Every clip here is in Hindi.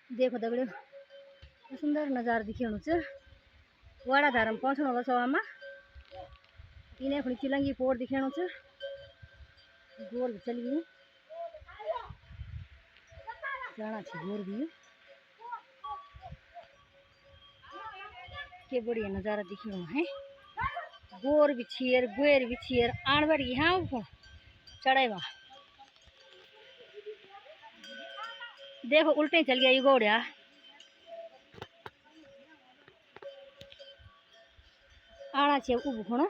देखो दगड़ियों सुंदर नज़ारा दिखेणु च वाड़ा धारम पहुँचणु होला सवामा इने खुणी चिलंगी पोड़ दिखेणु च गोर भी चली गई जाना छी गोर भी के बढ़िया नज़ारा दिखेणु है गोर भी छियर गुएर भी छियर आणबर यहाँ चढ़ेवा देखो उल्टे चल गया ये घोड़ा आना चाहिए उब खुण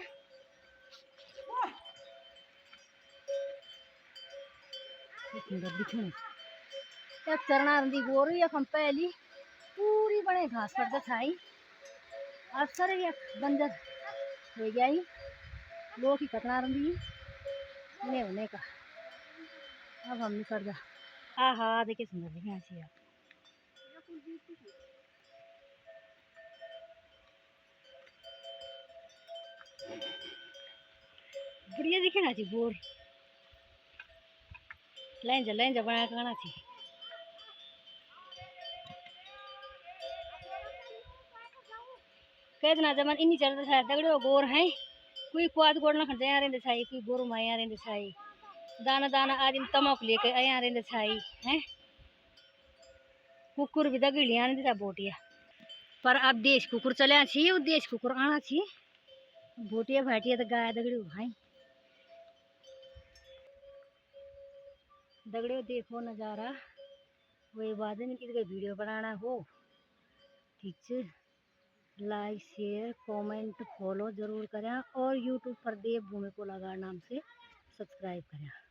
एक चरणा रंदी गोरू यखम पहली पूरी बने घास पर छाई अक्सर ये बंजर हो गया ही लोग ही कतना रंदी इन्हें होने का अब हम निकल जा आहा देखिए सुंदर दिखना चाहिए बढ़िया दिखना चाहिए बोर लाइन जा बना करना चाहिए कहना जमन इन्हीं चलते था दगड़ो गोर है कोई क्वाद गोड़ ना खा रेंदे छाई कोई गोरू माया रेंदे छाई दाना दाना आदमी तमक लेके अया रेंदे छाई हैं कुकुर भी दगड़िया नहीं था बोटिया पर अब देश कुकुर चले छी देश कुकुर आना छी बोटिया भाटिया तो गाय दगड़ियों भाई दगड़ियों देखो नज़ारा वही बाद में किसी वीडियो बनाना हो ठीक है लाइक शेयर कमेंट फॉलो जरूर करें और यूट्यूब पर देव भूमि कोलागार नाम से सब्सक्राइब करें।